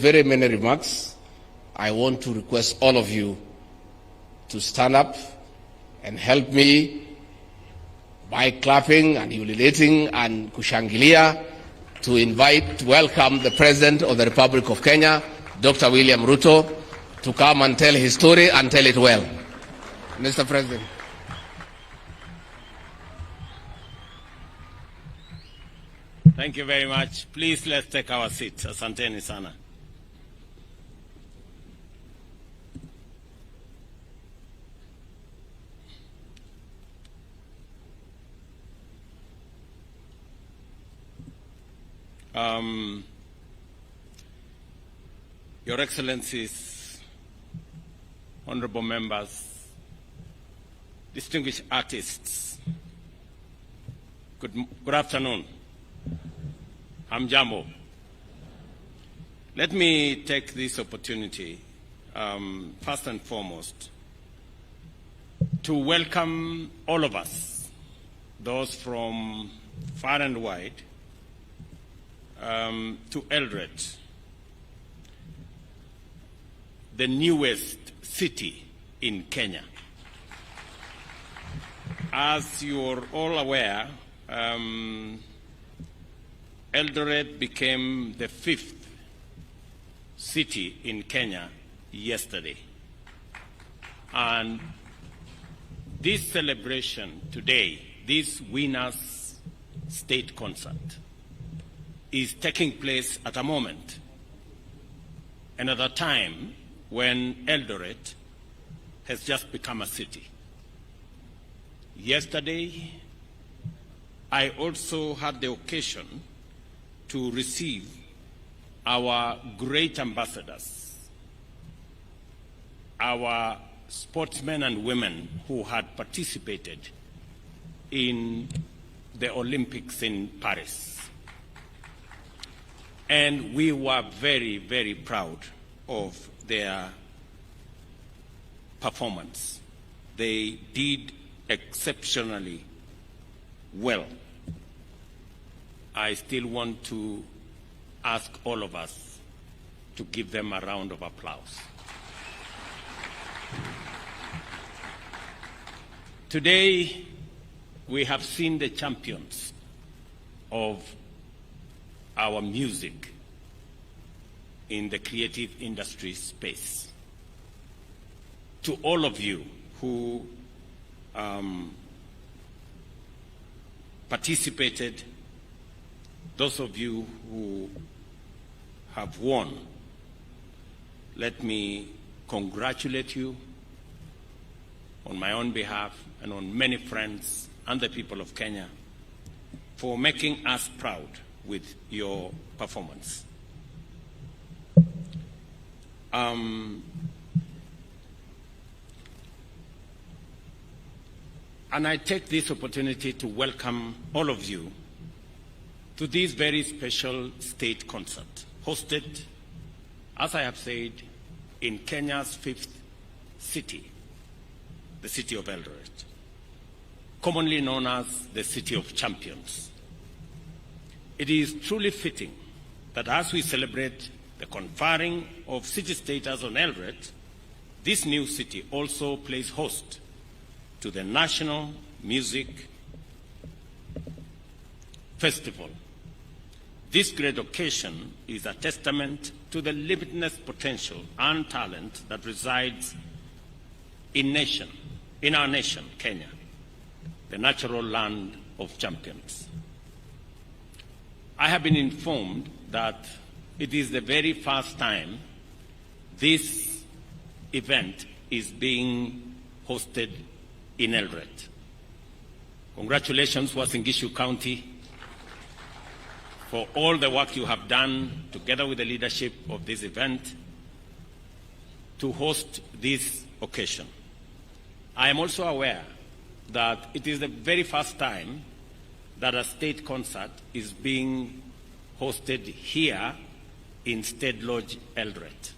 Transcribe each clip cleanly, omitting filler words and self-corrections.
very many remarks, I want to request all of you to stand up and help me by clapping and ululating and kushangilia to welcome the President of the Republic of Kenya, Dr. William Ruto, to come and tell his story and tell it well. Mr. President. Thank you very much. Please, let's take our seats. Asanteni sana. Your Excellencies, honorable members, distinguished artists, good afternoon. Hamjambo. Let me take this opportunity, first and foremost, to welcome all of us, those from far and wide, to ELDORET, the newest city in Kenya. As you're all aware, ELDORET became the 5th city in Kenya yesterday. And this celebration today, this Winners State Concert, is taking place at a moment and at a time when ELDORET has just become a city. Yesterday, I also had the occasion to receive our great ambassadors, our sportsmen and women who had participated in the Olympics in Paris. And we were very, very proud of their performance. They did exceptionally well. I still want to ask all of us to give them a round of applause. Today, we have seen the champions of our music in the creative industry space. To all of you who participated, those of you who have won, let me congratulate you on my own behalf and on many friends and the people of Kenya for making us proud with your performance. And I take this opportunity to welcome all of you to this very special state concert, hosted, as I have said, in Kenya's 5th city, the city of ELDORET, commonly known as the City of Champions. It is truly fitting that as we celebrate the conferring of city status on ELDORET, this new city also plays host to the National Music Festival. This great occasion is a testament to the limitless potential and talent that resides in our nation, Kenya, the natural land of champions. I have been informed that it is the very first time this event is being hosted in ELDORET. Congratulations, Uasin Gishu County, for all the work you have done together with the leadership of this event to host this occasion. I am also aware that it is the very first time that a state concert is being hosted here in State Lodge, ELDORET.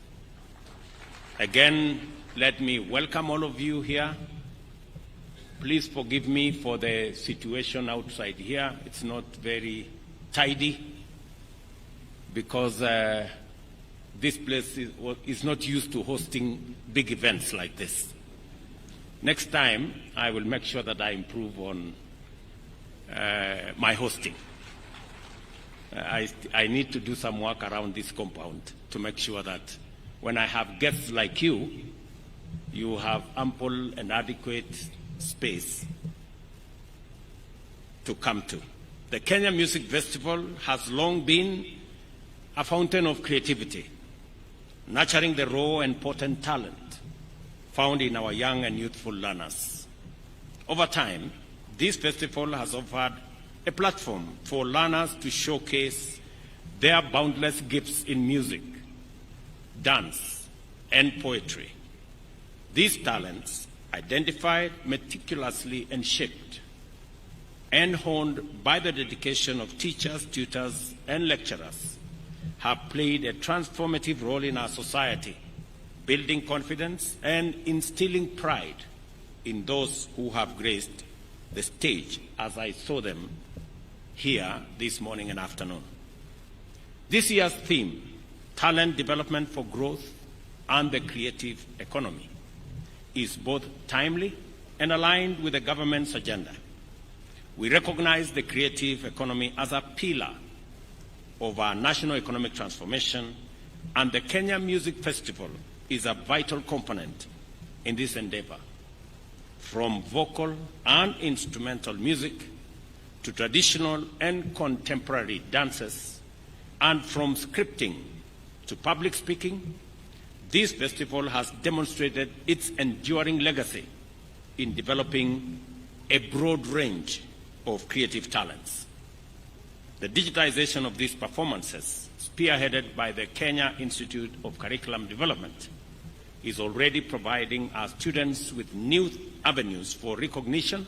Again, let me welcome all of you here. Please forgive me for the situation outside here. It's not very tidy because this place is not used to hosting big events like this. Next time, I will make sure that I improve on my hosting. I need to do some work around this compound to make sure that when I have guests like you, you have ample and adequate space to come to. The Kenya Music Festival has long been a fountain of creativity, nurturing the raw and potent talent found in our young and youthful learners. Over time, this festival has offered a platform for learners to showcase their boundless gifts in music, dance, and poetry. These talents, identified meticulously and shaped and honed by the dedication of teachers, tutors, and lecturers, have played a transformative role in our society, building confidence and instilling pride in those who have graced the stage, as I saw them here this morning and afternoon. This year's theme, Talent Development for Growth and the Creative Economy, is both timely and aligned with the government's agenda. We recognize the creative economy as a pillar of our national economic transformation, and the Kenya Music Festival is a vital component in this endeavor. From vocal and instrumental music to traditional and contemporary dances, and from scripting to public speaking, this festival has demonstrated its enduring legacy in developing a broad range of creative talents. The digitization of these performances, spearheaded by the Kenya Institute of Curriculum Development, is already providing our students with new avenues for recognition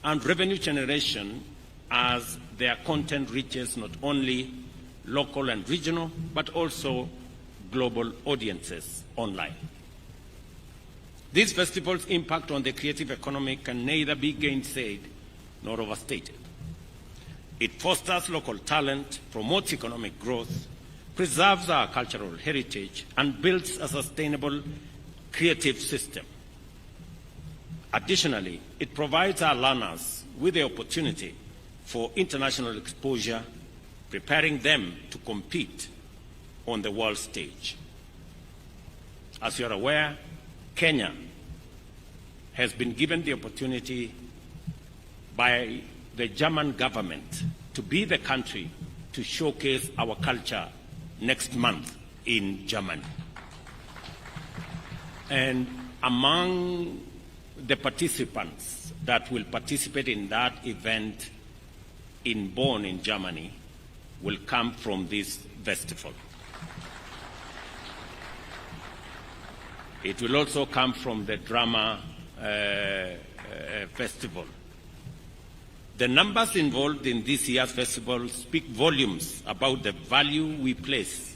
and revenue generation as their content reaches not only local and regional, but also global audiences online. This festival's impact on the creative economy can neither be gainsaid nor overstated. It fosters local talent, promotes economic growth, preserves our cultural heritage, and builds a sustainable creative system. Additionally, it provides our learners with the opportunity for international exposure, preparing them to compete on the world stage. As you are aware, Kenya has been given the opportunity by the German government to be the country to showcase our culture next month in Germany. And among the participants that will participate in that event in Bonn in Germany will come from this festival. It will also come from the drama festival. The numbers involved in this year's festival speak volumes about the value we place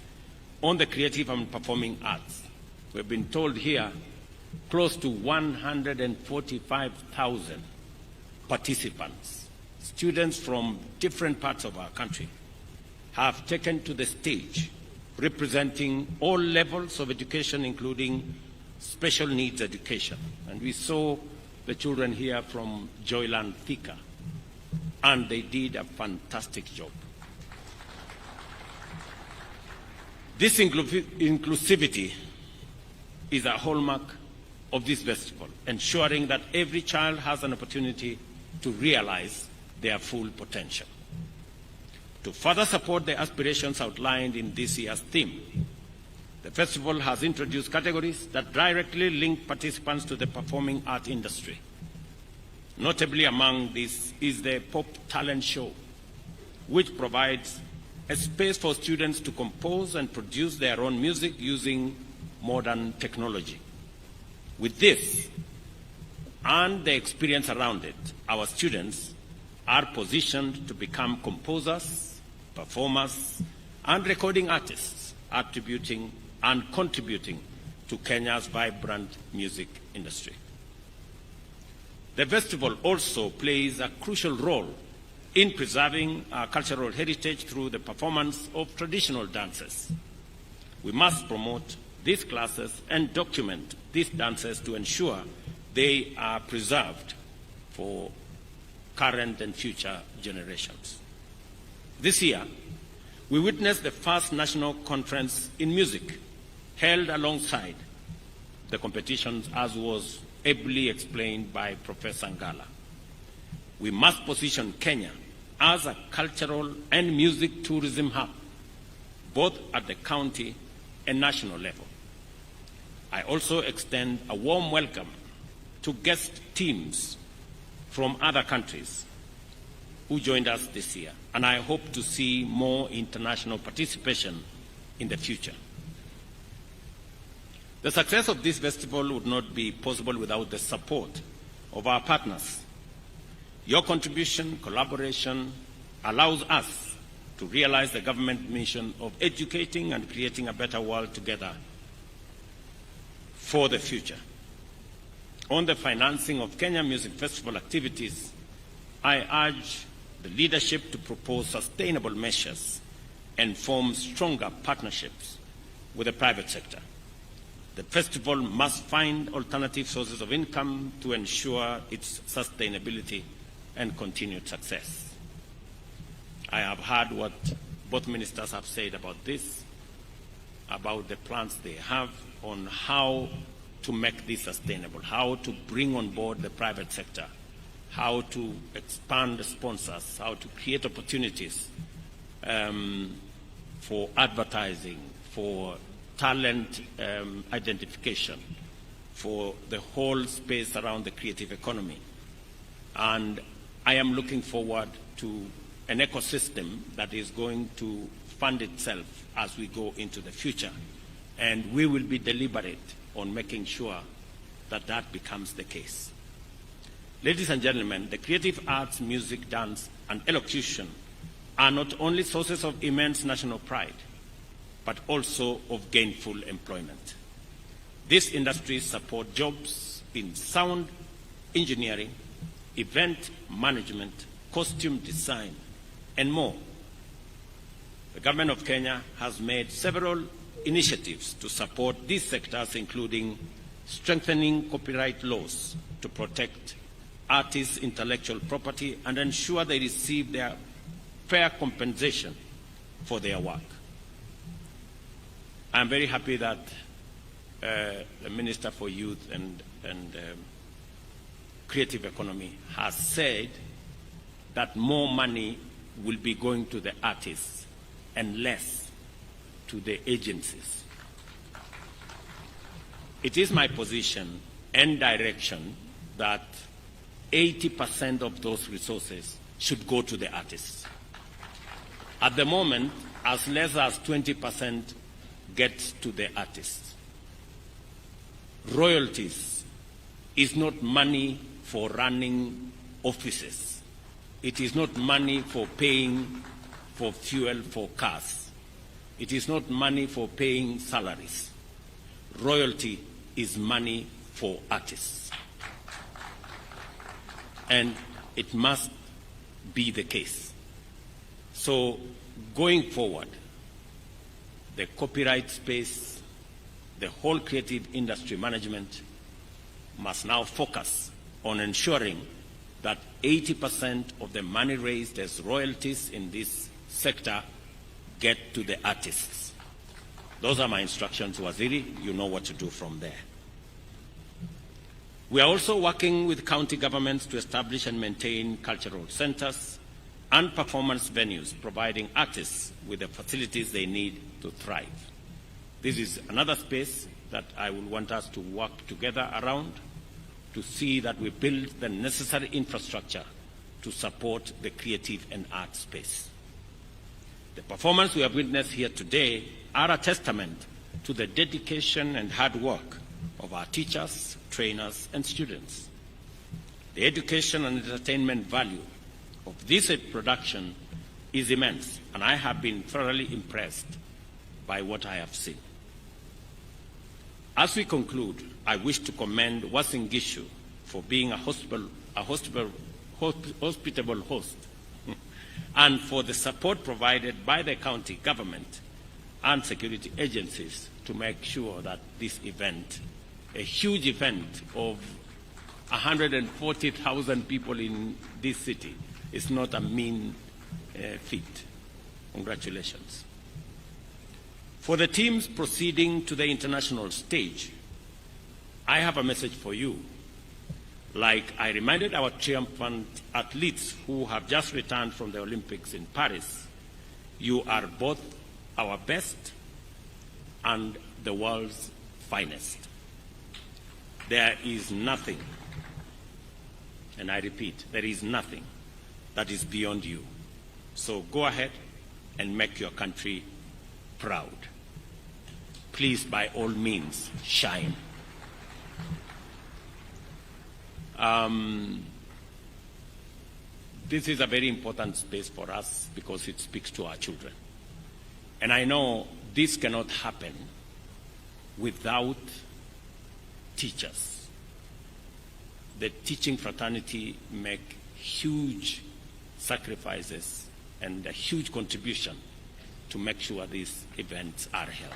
on the creative and performing arts. We've been told here close to 145,000 participants, students from different parts of our country, have taken to the stage representing all levels of education, including special needs education. And we saw the children here from Joyland Thika, and they did a fantastic job. This inclusivity is a hallmark of this festival, ensuring that every child has an opportunity to realize their full potential. To further support the aspirations outlined in this year's theme, the festival has introduced categories that directly link participants to the performing art industry. Notably among these is the Pop Talent Show, which provides a space for students to compose and produce their own music using modern technology. With this and the experience around it, our students are positioned to become composers, performers, and recording artists, attributing and contributing to Kenya's vibrant music industry. The festival also plays a crucial role in preserving our cultural heritage through the performance of traditional dances. We must promote these classes and document these dances to ensure they are preserved for current and future generations. This year, we witnessed the first national conference in music held alongside the competitions, as was ably explained by Professor Ngala. We must position Kenya as a cultural and music tourism hub, both at the county and national level. I also extend a warm welcome to guest teams from other countries who joined us this year, and I hope to see more international participation in the future. The success of this festival would not be possible without the support of our partners. Your contribution, collaboration, allows us to realize the government mission of educating and creating a better world together for the future. On the financing of Kenya Music Festival activities, I urge the leadership to propose sustainable measures and form stronger partnerships with the private sector. The festival must find alternative sources of income to ensure its sustainability and continued success. I have heard what both ministers have said about this, about the plans they have on how to make this sustainable, how to bring on board the private sector, how to expand the sponsors, how to create opportunities for advertising, for talent identification, for the whole space around the creative economy. And I am looking forward to an ecosystem that is going to fund itself as we go into the future. And we will be deliberate on making sure that that becomes the case. Ladies and gentlemen, the creative arts, music, dance, and elocution are not only sources of immense national pride, but also of gainful employment. These industries support jobs in sound engineering, event management, costume design, and more. The government of Kenya has made several initiatives to support these sectors, including strengthening copyright laws to protect artists' intellectual property and ensure they receive their fair compensation for their work. I'm very happy that the Minister for Youth and Creative Economy has said that more money will be going to the artists and less to the agencies. It is my position and direction that 80% of those resources should go to the artists. At the moment, as less as 20% gets to the artists. Royalties is not money for running offices. It is not money for paying for fuel for cars. It is not money for paying salaries. Royalty is money for artists. And it must be the case. So going forward, the copyright space, the whole creative industry management must now focus on ensuring that 80% of the money raised as royalties in this sector get to the artists. Those are my instructions, Waziri. You know what to do from there. We are also working with county governments to establish and maintain cultural centers and performance venues, providing artists with the facilities they need to thrive. This is another space that I will want us to work together around to see that we build the necessary infrastructure to support the creative and art space. The performance we have witnessed here today are a testament to the dedication and hard work of our teachers, trainers, and students. The education and entertainment value of this production is immense, and I have been thoroughly impressed by what I have seen. As we conclude, I wish to commend Uasin Gishu for being a hospitable host and for the support provided by the county government and security agencies to make sure that this event, a huge event of 140,000 people in this city, is not a mean feat. Congratulations. For the teams proceeding to the international stage, I have a message for you. Like I reminded our triumphant athletes who have just returned from the Olympics in Paris, you are both our best and the world's finest. There is nothing, and I repeat, there is nothing that is beyond you. So go ahead and make your country proud. Please, by all means, shine. This is a very important space for us because it speaks to our children. And I know this cannot happen without teachers. The teaching fraternity make huge sacrifices and a huge contribution to make sure these events are held.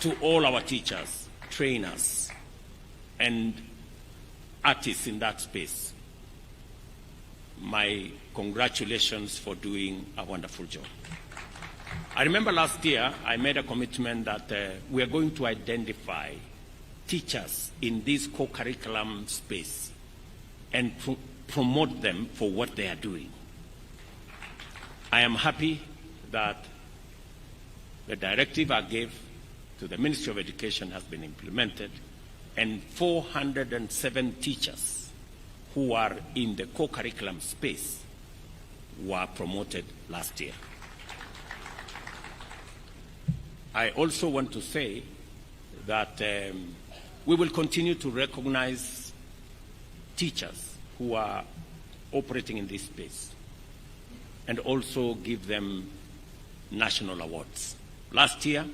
To all our teachers, trainers, and artists in that space, my congratulations for doing a wonderful job. I remember last year I made a commitment that we are going to identify teachers in this co-curriculum space and promote them for what they are doing. I am happy that the directive I gave to the Ministry of Education has been implemented, and 407 teachers who are in the co-curriculum space were promoted last year. I also want to say that we will continue to recognize teachers who are operating in this space and also give them national awards. Last year,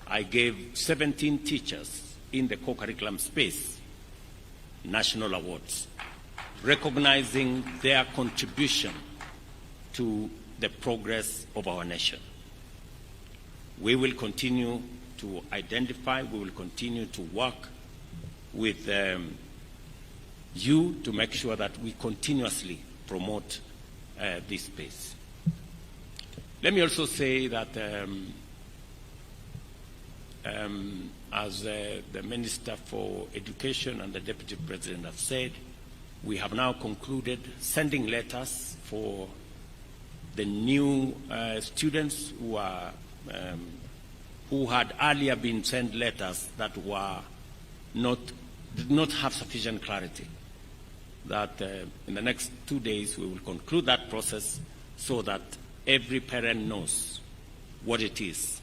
I gave 17 teachers in the co-curriculum space national awards, recognizing their contribution to the progress of our nation. We will continue to identify, we will continue to work with you to make sure that we continuously promote this space. Let me also say that as the Minister for Education and the Deputy President have said, we have now concluded sending letters for the new students who had earlier been sent letters that did not have sufficient clarity. That in the next 2 days we will conclude that process so that every parent knows what it is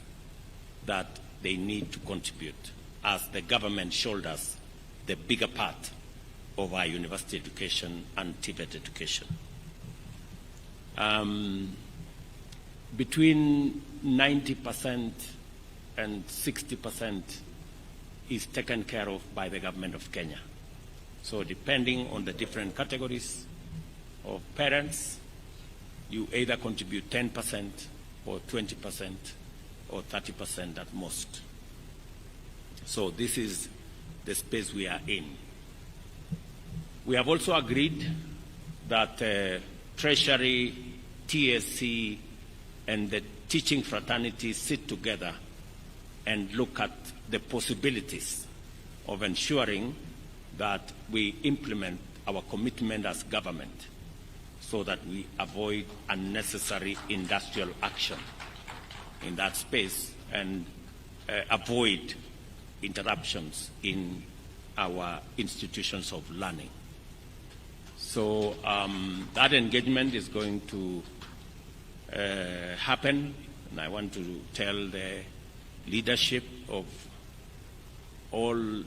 that they need to contribute as the government shoulders the bigger part of our university education and TVET education. Between 90% and 60% is taken care of by the government of Kenya. So depending on the different categories of parents, you either contribute 10% or 20% or 30% at most. So this is the space we are in. We have also agreed that Treasury, TSC, and the teaching fraternity sit together and look at the possibilities of ensuring that we implement our commitment as government so that we avoid unnecessary industrial action in that space and avoid interruptions in our institutions of learning. So that engagement is going to happen, and I want to tell the leadership of all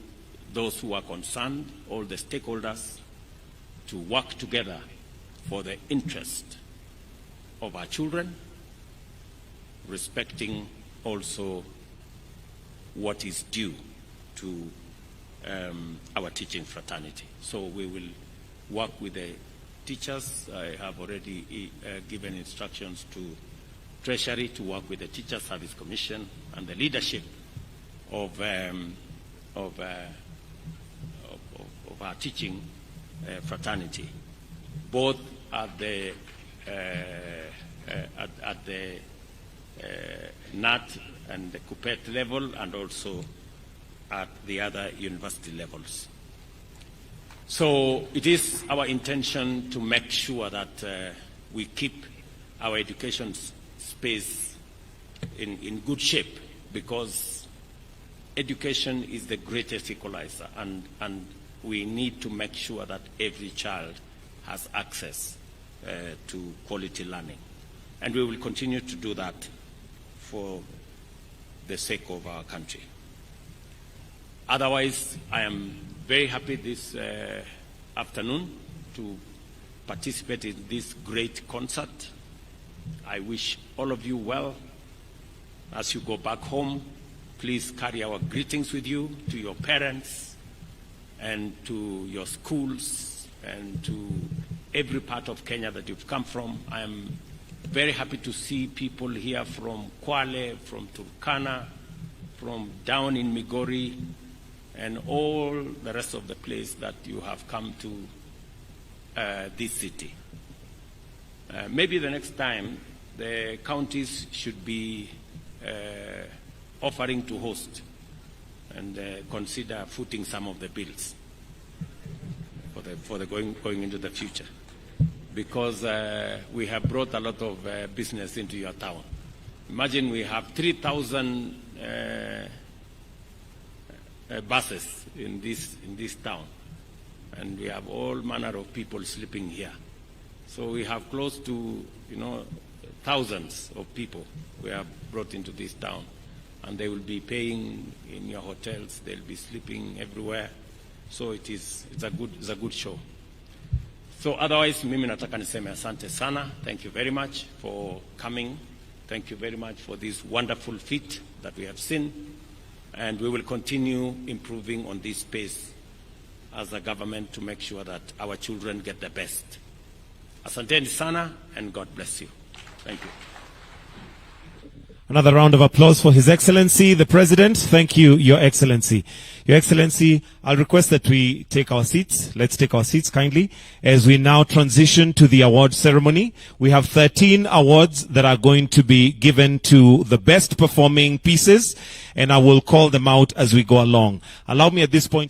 those who are concerned, all the stakeholders, to work together for the interest of our children, respecting also what is due to our teaching fraternity. So we will work with the teachers. I have already given instructions to Treasury to work with the Teacher Service Commission and the leadership of our teaching fraternity, both at the NAT and the KUPPET level, and also at the other university levels. So it is our intention to make sure that we keep our education space in good shape, because education is the greatest equalizer, and we need to make sure that every child has access to quality learning. And we will continue to do that for the sake of our country. Otherwise, I am very happy this afternoon to participate in this great concert. I wish all of you well. As you go back home, please carry our greetings with you to your parents and to your schools and to every part of Kenya that you've come from. I am very happy to see people here from Kwale, from Turkana, from down in Migori, and all the rest of the place that you have come to this city. Maybe the next time the counties should be offering to host and consider footing some of the bills for the going into the future, because we have brought a lot of business into your town. Imagine we have 3,000 buses in this town, and we have all manner of people sleeping here. So we have close to thousands of people we have brought into this town, and they will be paying in your hotels. They'll be sleeping everywhere. So it's a good show. So otherwise, mimi nataka niseme asante sana. Thank you very much for coming. Thank you very much for this wonderful feat that we have seen, and we will continue improving on this space as a government to make sure that our children get the best. Asanteni sana, and God bless you. Thank you. Another round of applause for His Excellency, the President. Thank you, Your Excellency. Your Excellency, I'll request that we take our seats. Let's take our seats kindly as we now transition to the award ceremony. We have 13 awards that are going to be given to the best performing pieces, and I will call them out as we go along. Allow me at this point